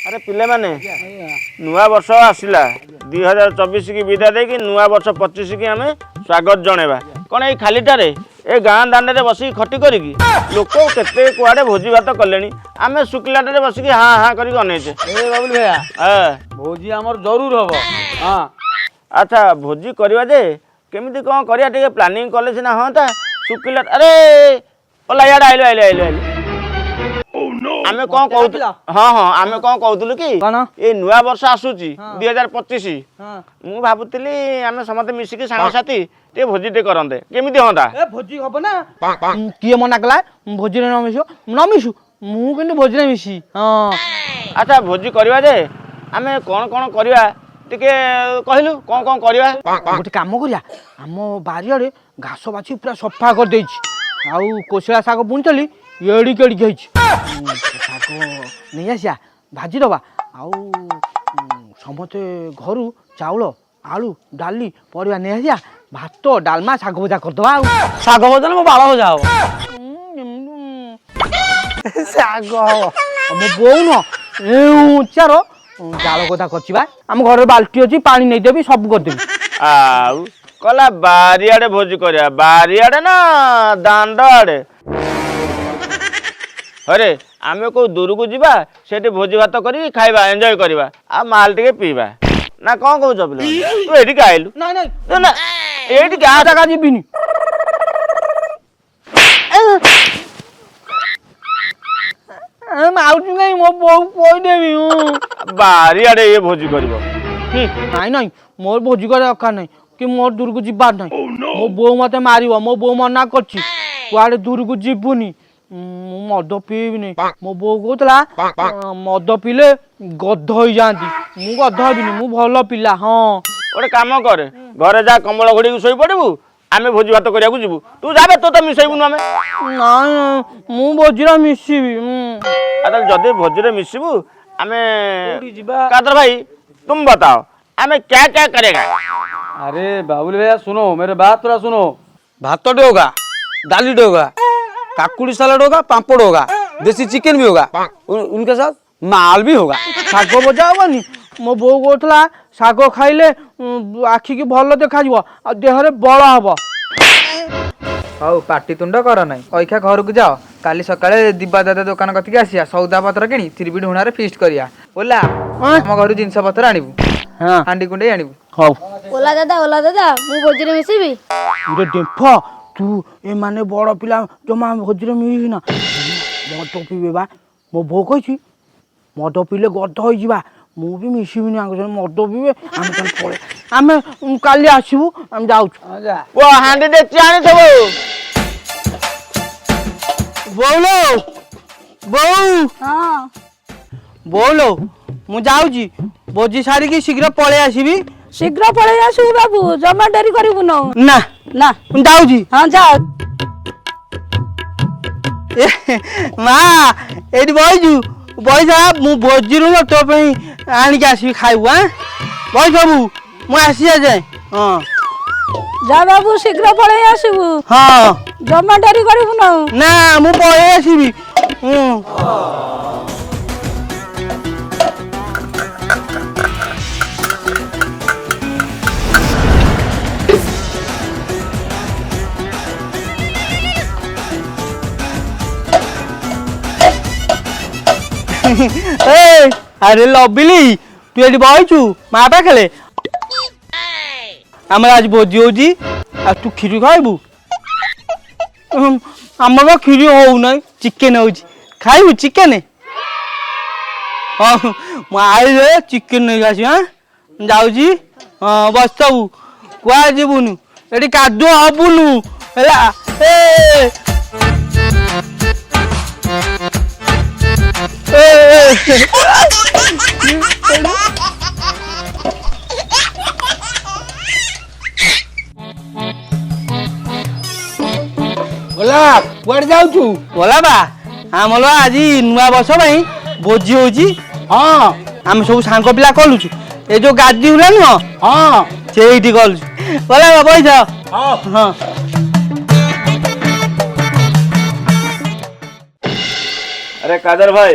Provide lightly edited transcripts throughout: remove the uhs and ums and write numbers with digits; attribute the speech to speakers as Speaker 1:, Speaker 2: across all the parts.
Speaker 1: अरे पिले माने नुआ वर्ष आसला 2024 की विदा दे कि नुआ वर्ष 25 की आमे स्वागत जणेबा कौन ये खालीटारे ए गाँ दांडे बसिक खटी करी लोक केते कुआडे भोजी भात कले आमे शुक्लाटे बसिक हाँ हाँ करी अनेचे
Speaker 2: ए बाबुल भैया भोजी हमर जरूर हबो हां
Speaker 1: अच्छा भोजी करवा जे केमिति कौन करिया टिके प्लानिंग कले सिना हांता शुक्ला अरे ओला याड आइलो आइलो आइलो आइलो आमे कौन कहू हाँ हाँ आमे कौन कहूलु कि ये नुआ वर्ष आसुची 2025 मु भाबुतिली आमे समते मिसिकी सांग साथी टे भोजी टे करंदे केमिति होंदा
Speaker 2: ए भोजी हबो ना किए मना कला भोजी न मिसु मु किंतु भोजी न मिसी हां
Speaker 1: अच्छा भोजी करवा जे आमे कौन कौन करवा टिके कहलु कौन कौन करवा
Speaker 2: गोटे काम करिया हम बारियाडे घास बाछि पूरा सफा कर देछि आउ कोसला साग बुनतली एडी केडी गइछि साग नै आसिया भाजी दबा आउ समते घरु चाउल आलू डाली परिया नै आसिया भात डालमा साग भजा कर दबा साग भजा न बाला भजा हो साग मो बोउ न ए चारो जाल कथा करछि बा हम घर बाल्टी अछि पानी नै देबी सब कर देबी
Speaker 1: आउ कला बारियाडे भोजी करया बारियाडे ना दांड आडे अरे आमे को दूर को जीवा सेठी भोजी भात करी खाइबा एंजॉय करबा आ माल टिके पीबा ना कौन कहू जबलो तू एठी आइलु
Speaker 2: नै नै
Speaker 1: तो ना एठी क्या
Speaker 2: जगह जीबिनी आउट नहीं मो बो कोई देबी
Speaker 1: बारियाडे ये भोजी करबो
Speaker 2: नहीं नहीं मोर भोजी करे अखा नहीं कि मोर दूर को जीबार नहीं मो बो मते मारिबो मो बो मना करछि कुआडे दूर को जीबुनी मद पीबिनी मो बो कहतला मद पीले गध हो जाती मु गध हबिनी मु भल पिला हां
Speaker 1: ओटे काम करे घरे जा कंबल घोड़ी सोई पड़बू आमे भोजी भात करिया को जीबू तू जाबे तो मिसैबुनु आमे
Speaker 2: नहीं मु भोजीरा मिसिबी
Speaker 1: अरे जदि भोजी रे मिसिबू आमे
Speaker 2: जीबा
Speaker 1: कादर भाई तुम बताओ आमे क्या क्या करेगा
Speaker 3: अरे बाबुल भैया सुनो मेरे बात थोड़ा सुनो भात तो होगा दाली होगा काकुड़ी सलाद होगा पापड़ होगा देसी चिकन भी होगा उनके साथ माल भी होगा
Speaker 2: साग भजा हबनी मो बो कहतला साग खाइले आखि की भल देखा जिवो आ देह रे बळ हबो
Speaker 4: हौ पाटी तुंड कर नाही अइखा घर को जाओ काली सकाळे दिबा दादा दुकान कतिके आसिया सौदा पत्र किनी त्रिबिड हुणारे फीस्ट करिया ओला हम घर जिंस पत्र आनिबु हां हांडी कुंडे आनिबु
Speaker 2: हौ
Speaker 5: ओला दादा मु भोजरे मिसिबी
Speaker 2: रे डेफ तू ए माने बड़ पिला जमा भोजरे मिही ना मद पीबे बा मो बो कहि मद पीले गद होई जिबा मु भी मिसिबिनी आंग मद पीबे हम चल पळे हम काली आसीबू हम जाऊ
Speaker 1: वो हांडी दे चाणी थबो
Speaker 2: बोलो बौ
Speaker 5: हां
Speaker 2: बोलो मु जाऊ जी भोजी सारी की शीघ्र पळे आसीबी
Speaker 5: शीघ्र पळे आसु बाबू जमा डेरी करिबु न
Speaker 2: ना
Speaker 5: ना
Speaker 2: जाऊ जी
Speaker 5: हां जा
Speaker 2: माँ एटी बईजु पैसा मु भोजी रू तो आनिक आसबि खाइबु हाँ बई सबू मु आसी जाए हाँ
Speaker 5: जा बाबू शीघ्र पळे आसु
Speaker 2: हाँ
Speaker 5: जमा डेरी करिबु न
Speaker 2: ना मु पळे आसबि ए अरे लबिली तू एटी बईचु माँ पाखे आम आज भोजी होजी आ तू खीरी खाइबू आम खीरी हो ना चिकेन हो खाइबू चिकेन हाँ मुझे चिकेन नहीं आस हाँ जाऊँगी हाँ बस सबू कुआ जीवुनु ये कादुआ हबुनु है बोला कुआडे जाऊछु बोला बा आमल आज नुआ वर्ष भाई भोजी होजी हाँ आम सब सांग पिला कलुछु ए जो गादी हुला नुह हाँ सेठी कलुछु बोला बा पैसा हाँ हाँ
Speaker 1: अरे कादर भाई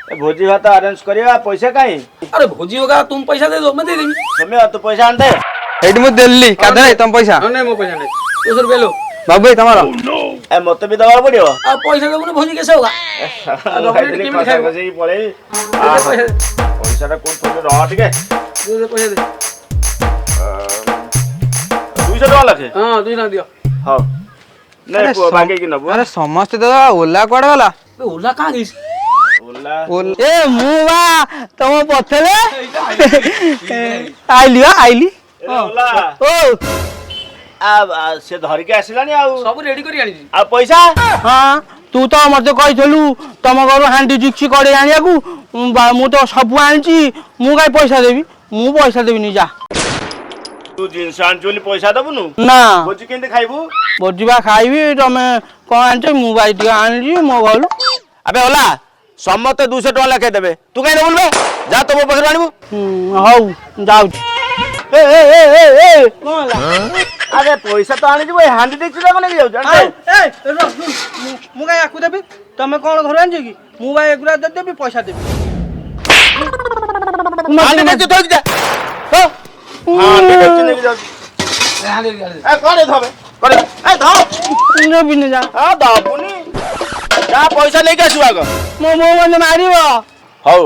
Speaker 1: भोजी भात अरेंज करिया पैसा काई
Speaker 3: अरे भोजी होगा तुम पैसा दे दो मैं दे देंगी
Speaker 1: तुम्हें तू पैसा आनते
Speaker 4: ଏଇଠି ମୁଁ ଦେଲି କାଦ ନାହିଁ ତମ ପଇସା
Speaker 3: नहीं मो पैसा नहीं 200 रुपए लो
Speaker 4: ବାବୁ ଭାଇ ତମର
Speaker 1: ए मते भी दवा पड़ियो
Speaker 3: अब पैसा देबो भोजी कैसे होगा
Speaker 1: पड़े पैसा टा कोन पड़े रह ठीक है
Speaker 3: दे पैसा दे
Speaker 1: 200 टका लाखे
Speaker 3: हां 200 दियो
Speaker 1: हां नहीं पुआ बाकी की नबो
Speaker 4: ଆରେ ସମସ୍ତେ ତ ଓଲା କୁଆଡେ ଗଲା
Speaker 3: ओला कहां गई
Speaker 1: ओला
Speaker 2: ଏ ମୁଁ ବା ତମ ପଛରେ ଆଇଲି ବା ଆଇଲି
Speaker 1: ओला
Speaker 2: ଓ
Speaker 1: आ से धर के आसिलानी आ
Speaker 3: सब रेडी करी आनी
Speaker 1: आ पैसा
Speaker 2: ହଁ ତୁ ତ ମତେ କହିଥିଲୁ ତମ ଘରୁ ହାଣ୍ଡି ଡିକ୍ଚି କଡ଼େଇ ଆଣିବାକୁ ମୁଁ ତ ସବୁ ଆଣିଛି ମୁଁ କାହିଁ ପଇସା ଦେବି ମୁଁ ପଇସା ଦେବିନି ଯା
Speaker 1: तू जिंस आंचोली पैसा दबुनु
Speaker 2: ନା
Speaker 1: भोजी केंते खाइबू
Speaker 2: ଭୋଜିବା ଖାଇବି ତମେ କ'ଣ ଆଣିଛ ମୁଁ ବାଇ ଟିକେ ଆଣିଛି ମୋ ଘରୁ
Speaker 1: अबे ओला समते 200 टका लाखे देबे तू काई दबुल बे जा तो मो पखर आनिबू
Speaker 2: ହଉ ଯାଉଛି ଏ ଏ ଏ ଏ ଏ କ'ଣ ହେଲା
Speaker 1: अरे पैसा तो आनी जबो हांडी देख जा कोने जाउ
Speaker 2: ଏ ମୁଁ କାହିଁ ଆକୁ ଦେବି ତମେ କ'ଣ ଘରୁ ଆଣିଛ କି ମୁଁ ଭାଇ ଏଗୁଡ଼ା ଦେବି ପଇସା ଦେବି
Speaker 1: हांडी देख तो जा हां हांडी देख नेकी जाउ ए कोने धबे कोने ए ध
Speaker 2: ନେବିନି ଯା
Speaker 1: आ दबुनी जा पैसा लेके आसु आगो
Speaker 2: ମୋ ବୋଉ ମାନେ ମାରିବ
Speaker 1: हौ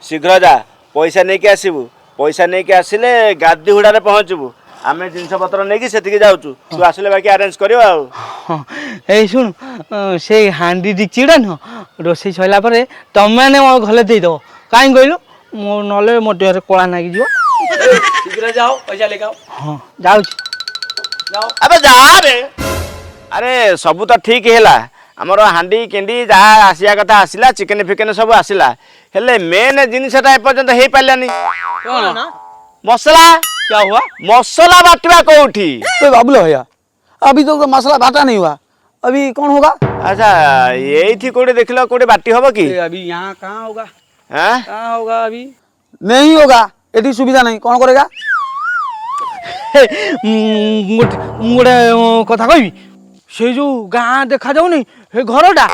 Speaker 1: शीघ्र जा पैसा लेके आसीबू पैसा लेके आसिले गादी हुडारे पहुंचबू आमे जिंस पत्र नेकी सेतिके जाउचू तू आसिले बाकी अरेंज करियो आ
Speaker 2: ହଁ ଏଇ ଶୁଣୁ ସେଇ ହାଣ୍ଡି ଡିକ୍ଚିଟା ନୁହଁ ରୋଷେଇ ସରିଲା ପରେ ତମେମାନେ ମୋ ଘରେ ଦେଇଦେବ କାହିଁ କହିଲୁ ମୋ ନହେଲେ ମୋ ଦେହରେ କଳା ଲାଗିଯିବ
Speaker 3: शीघ्र जाओ पैसा लेके आओ
Speaker 2: ହଁ ଯାଉଛି
Speaker 3: जाओ
Speaker 1: अबे जा रे अरे सब तो ठीक हैला हमर हांडी केंडी जा आसिया कथा आसिला चिकन फिकन सब आसिला हेले मेन जिनिसटा ए पर्यंत हे पालानी
Speaker 3: कौन
Speaker 1: मसला
Speaker 3: क्या हुआ
Speaker 1: मसला बाटवा कोठी
Speaker 3: तो बाबूला भैया अभी तो मसला बाटा नहीं हुआ अभी कौन होगा
Speaker 1: अच्छा यही थी कोड़े देखलो कोड़े बाटी होबो की
Speaker 3: अभी यहाँ कहाँ होगा
Speaker 1: हैं
Speaker 3: कहाँ होगा अभी नहीं होगा एटी सुविधा नहीं कौन करेगा
Speaker 2: ଗୋଟେ କଥା କହିବି ସେଇ ଯୋଉ ଗାଁ ଦେଖାଯାଉନି ସେ ଘରଟା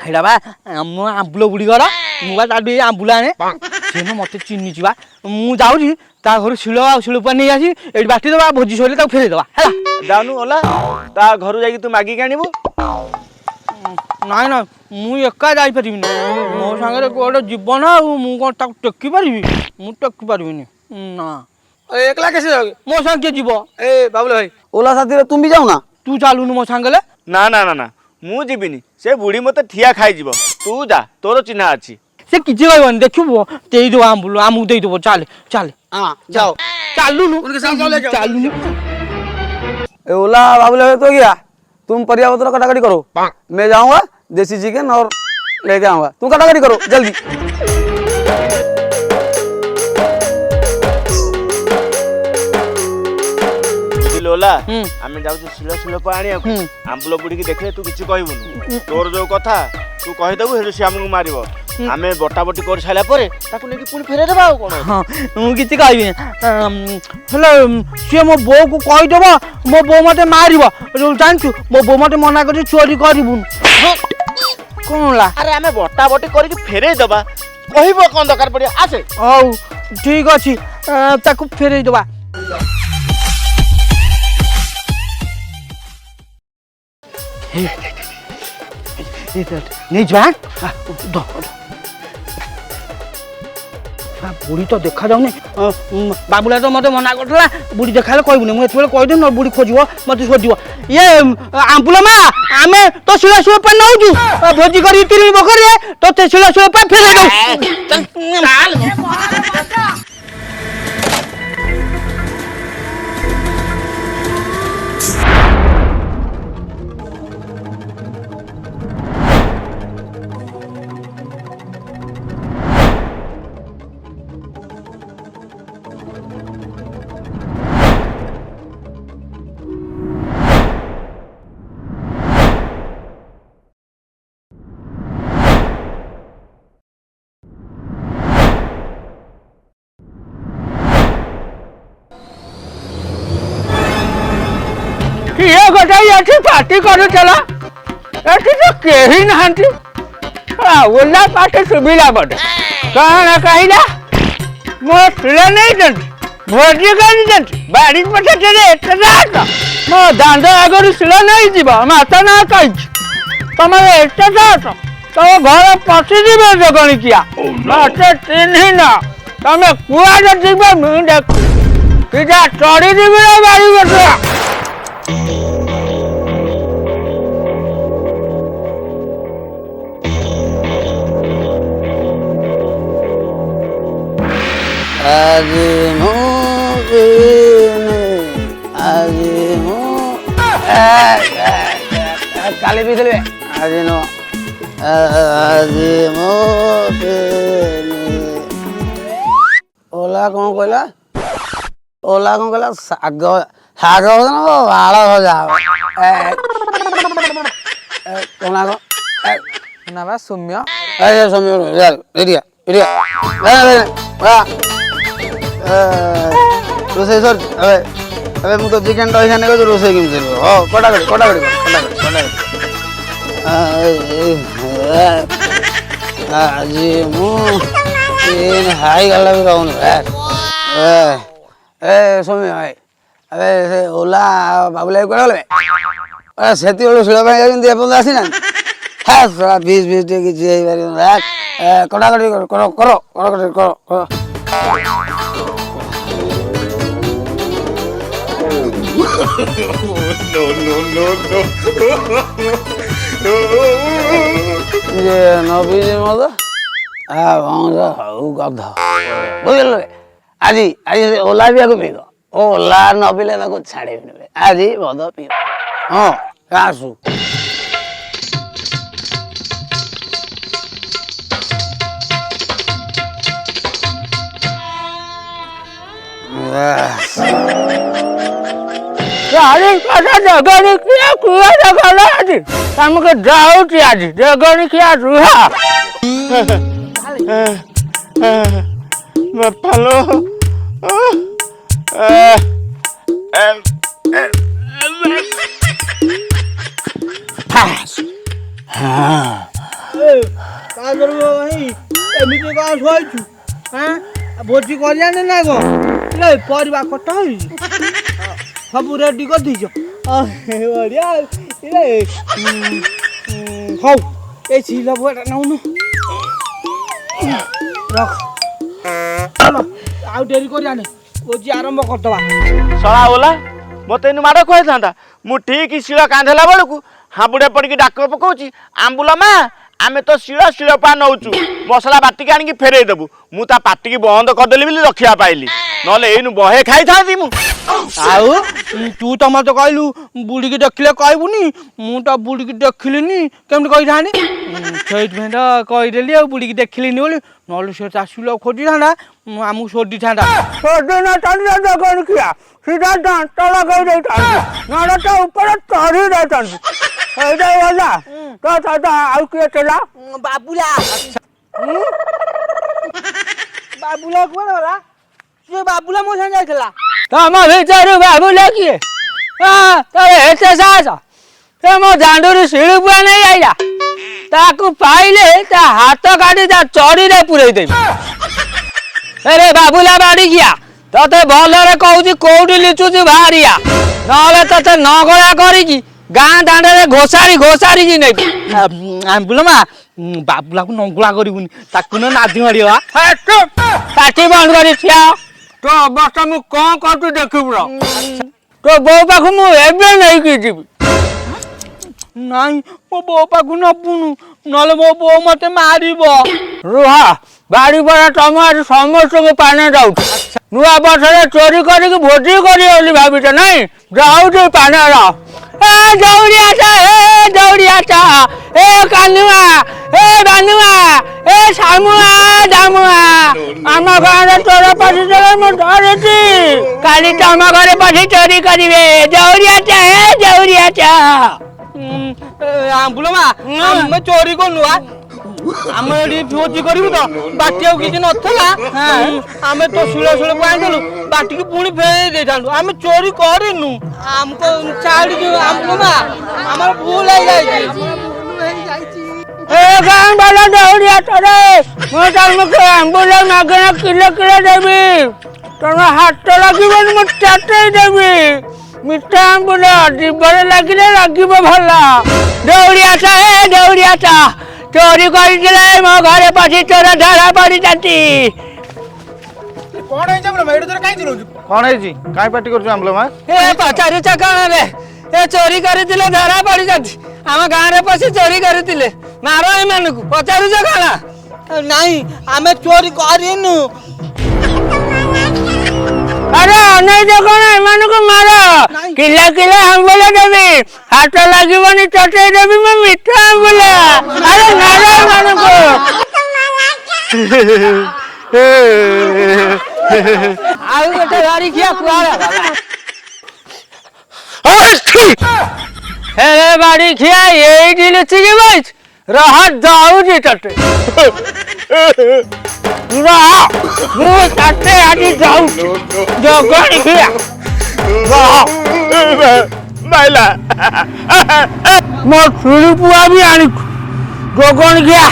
Speaker 2: ସେଇଟା ବା ଆମ ଆମ୍ବୁଲ ବୁଢ଼ୀ ଘର ମୁଁ ବା ତାଠୁ ଏଇ ଆମ୍ବୁଲ ଆଣେ ସେ ମତେ ଚିହ୍ନିଛି ବା ମୁଁ ଯାଉଛି ତା ଘରୁ ଶିଳ ଆଉ ଶିଳୁପା ନେଇ ଆସି ଏଇଠି ବାଟି ଦେବା ଭୋଜି ସରିଲେ ତାକୁ ଫେରେଇଦେବା ହେଲା
Speaker 1: जाउनु ओला ता घरु जाई तू मागी कानिबू
Speaker 2: ନାଇଁ ନାଇଁ ମୁଁ ଏକା ଯାଇପାରିବିନି ମୋ ସାଙ୍ଗରେ କୁଆଡ଼େ ଯିବ ନା ଆଉ ମୁଁ କ'ଣ ତାକୁ ଟେକି ପାରିବି ମୁଁ ଟେକି ପାରିବିନି ନା
Speaker 3: एकला कैसे जाओगे
Speaker 2: ମୋ ସାଙ୍ଗେ ଯିବ
Speaker 3: ए बाबूला भाई ओला साथी तुम भी जाओ ना
Speaker 2: ତୁ ଚାଲୁନୁ ମୋ ସାଙ୍ଗରେ
Speaker 1: ना ना ना ना मु जीबिनी से बुढ़ी मते ठिया खाई जीवो तू जा तोर चिन्हा अछि
Speaker 2: ସେ କିଛି କହିବନି ଦେଖିବୁ ଦେଇଦେବ ଆମ୍ବୁଲ ଆମକୁ ଦେଇଦେବ ଚାଲେ ଚାଲେ
Speaker 3: हाँ जाओ
Speaker 2: ଚାଲୁନୁ
Speaker 3: उनके साथ जाओ, ले जाओ।
Speaker 2: ଚାଲୁନୁ
Speaker 3: ए ओला बाबूला भाई तो गया तुम परिया पत्र कटाकटी करो मैं जाऊंगा देसी चिकन और लेके आऊंगा तुम कटाकटी करो जल्दी
Speaker 1: लोला आमे जाउ शिलो शिलो पाणी आंबुल बुढ़ी की देखले तू किछि कहबुनु तोर जो कथा तू कहि देबु हेरु से हमकु मारिबो आमे बटा बटी कर साला परे ताकु नेकी पुणी फेरे देबा आ कोन
Speaker 2: ହଁ ମୁଁ କିଛି କହିବିନି ହେଲେ ସିଏ ମୋ ବୋଉକୁ କହିଦେବ ମୋ ବୋଉ ମତେ ମାରିବ ଜାଣିଛୁ ମୋ ବୋଉ ମତେ ମନା କରିଛି ଚୋରି କରିବୁନି କ'ଣ ହେଲା
Speaker 1: अरे आमे बटा बटी करी फेरे देबा कहबो कोन दरकार पड़िया आसे
Speaker 2: ହଉ ଠିକ ଅଛି ତାକୁ ଫେରେଇ ଦେବା ନେଇଯିବା ବୁଢ଼ୀ ତ ଦେଖାଯାଉନି ବାବୁଲା ତ ମତେ ମନା କରିଥିଲା ବୁଢ଼ୀ ଦେଖାହେଲେ କହିବୁନି ମୁଁ ଏତେବେଳେ କହିଦେବି ନ ବୁଢ଼ୀ ଖୋଜିବ ମତେ ଶୋଧିବ ଇଏ ଆମ୍ବୁଲ ମା ଆମେ ତ ଶିଳ ଶିଳ ପାଇଁ ନେଉଛୁ ଭୋଜି କରି ତିନି ବକରେ ତତେ ଶିଳ ଶିଳ ପାଇଁ ଫେରେଇ ଦଉ କିଏ ଗୋଟେ ଏଠି ପାର୍ଟି କରୁଥିଲା ଏଠି ତ କେହି ନାହାନ୍ତି ओला पाटे सुबिला बट कहां कहिला मो शिला नहीं जन भोजी कर जन बाड़ी पटे तेरे एतरात मो दांड आगर शिला नहीं जीवा माता ना कहि तमरे एतरात तो घर पसी दिबे जगणी किया माते चिन्हि ना तमे कुआ जे दिबे मु देख सीधा चढ़ी दिबे बाड़ी बटुआ
Speaker 3: काली भी चलवे आज नो ओला कौन कहला ओला कौन कहला साग साग ना बाल भजा कोना को
Speaker 4: ना बा सौम्य
Speaker 3: ए सौम्य यार रेडिया रेडिया रोसे सर अबे मु तो चिकन तो एखाने को रोसे केम चलो हो कोटा कड़ी आज मु इन हाई गला भी रहून ए सोमी भाई अबे से ओला बाबुलाई कोड़ा ले अरे सेती ओलो सुला भाई जाइन दे अपन आसी ना हां साला 20 टे की जे कोटा कड़ी करो ये नबी जे मद आ भांग हाउ गधा बुझल आजी आजी ओला भी आगो पीगो ओला नबीले ताको छाड़े बिने आजी मद पी हां कासु
Speaker 2: अरे कदा जगनी किया जगला आज हमके डाउट आज जगनी किया रुहा
Speaker 1: बापालो
Speaker 2: का करबो भाई एमिते का होइछु हां भोजी करिया ना गो ले परिबा कट होई सब रेडी कर दीजो बढ़िया ए हौ ए छिला बोटा नाउनु रख चलो आउ डेरी करिया ने ओजी आरंभ करतबा
Speaker 1: सळा ओला मते नु माडो कहै थांता मु ठीक शिळ कांधेला बेलकु हाबुडे पड़की डाक पकाउची आंबुला मा आमे तो शिळ पा नौचु मसला बाटिक आनिकी फेरे देबु मु ता पाटिकी बंद कर देली बिली रखिया पाइली नले एनु बहे खाइ थांती मु
Speaker 2: आउ तू तो मत कहलु बुढ़ी की देखले कहबुनी मु तो बुढ़ी की देखलिनी केमति कहि थानी छैत भेंडा कहि देली आ बुढ़ी की देखलिनी बोली नले से चासुलो खोजी थांडा आमु सोडी थांडा सोडी ना तांडा जगन किया सीधा दांत लगा दे थांडी नाडा तो ऊपर चढ़ी दे थांडी ए दे वाला तो दादा आउ के चला बाबूला बाबूला कोन वाला से बाबूला मो संग जाइतला तम भितर बाबूला किए हां तरे एते सासा ते मो दांडुरी सिड़ी पुआ नहीं आइला ताकू पाइले ता हाथ काटी ता चोरी रे पुरई देबी अरे बाबूला बाड़ी गया तते भलरे कहूची कोउडी लिचुची भारिया नले तते नगळा करिकी गां दांडे घोसारी की नहीं आंबुलमा बाबूला को नंगुला करिबुनी ताकू न नादी मारिवा पाटी बंद करी छिया तो अवस्था मु कोन करतु देखिबुरा तो बो पाखु मु एबे नहीं की जीबी नहीं मो बो पाखु न पुनु नले मो बो मते मारिबो रुहा बाड़ी पर टमाटर समस्त को पाने जाउ नुआ बसरे चोरी करी के भोजी करी ओली भाभी त नहीं जाउ जे पाने रा ए दौड़िया चा ए कानुआ ए बानुआ ए सामुआ दामुआ आम घर चोर पशी जगह मु डरती काली तम घर पशी चोरी करिवे दौड़िया चा आंबुलमा हम चोरी करनुआ आम एडी भोजी करिबु तो बाटिया किछि नथला आमे तो सुळे पाइलु बाटी की पुणी फेर दे थालु आमे चोरी करिनु हमको छाड़ी जो आंबुलमा हमर भूल हो जाई ए गां वाला दौड़िया तोरे मो तुमको आंबुल मागना किलो किलो देवी तुम हाथ लगिबन मो चाटे देवी मिठा आंबुल जीवन लगिले लगिब भला दौड़िया चोरी कर मो घरे पशी चोर धरा पड़ी जाती
Speaker 3: କଣ ହେଇଛି ଆମର ଏଇଠି ଧର କାଇଁ ଚିଲଉଛୁ କଣ ହେଇଛି କାଇଁ ପାଟି କରୁଛୁ ଆମ୍ବୁଲ ମା
Speaker 2: ए पचारी चकाण रे ए चोरी करथिले धरा पड़ी जाती आम गाँ रे पशी चोरी करथिले मारो एमानकु पचारू चकाण
Speaker 6: नहीं आमे चोरी करिनु
Speaker 2: अरे अनै देखो ना एमानकु मारो किला किला आंबुल देबी हाथ लागिबनी चटई देबी मैं मिठा आंबुल अरे मारो एमानकु आउ गोटे गाड़ी खिया कुआरा हे बाड़ी खिया एइठी लुचिकी बैठ रह जाऊजी तटे रह मु तटे आजी जाऊ जगणी खिया
Speaker 1: माइला
Speaker 2: मो छुरी पुआ भी आनी जगणी खिया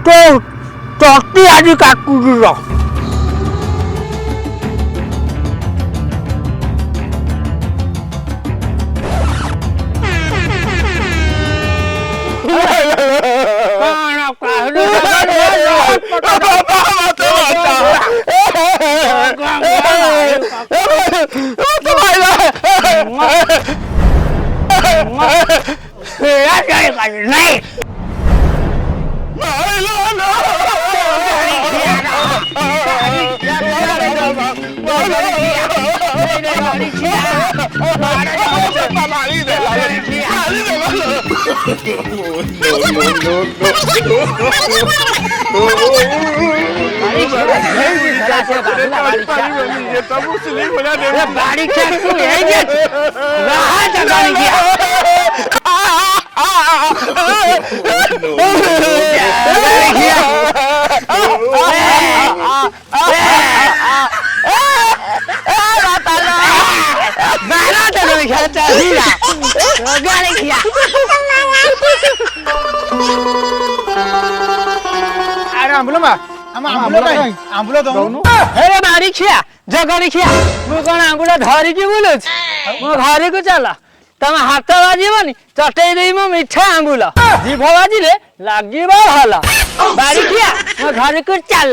Speaker 2: तो तटी आजी काटुजी रह नहीं बाड़ी क्या तू है रहा जगह गया
Speaker 3: ଆରେ ଆମ୍ବୁଲ ମା ଆମ ଆମ୍ବୁଲ କାଇଁ ଆମ୍ବୁଲ ଦଉନୁ
Speaker 2: अरे बाड़ी खिया जगह खिया मु कौन आंगुल धरिकी बुलुच मो घर को चल तम हाथ बाजबनी चटई दे मो मिठा आंबुल जीभ बाजिले लागिब भल बाड़ी खिया मो घर को चल